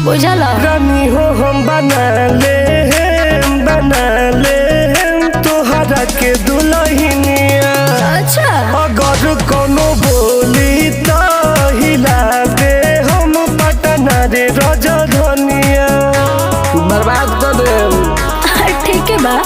बुझल रानी हो हम बना ले तोहरा के दुल्हनिया। अच्छा अगर कोनो बोली तो हिला दे हम पटना रे राजधानिया। बर्बाद कर दे। ठीक है बा।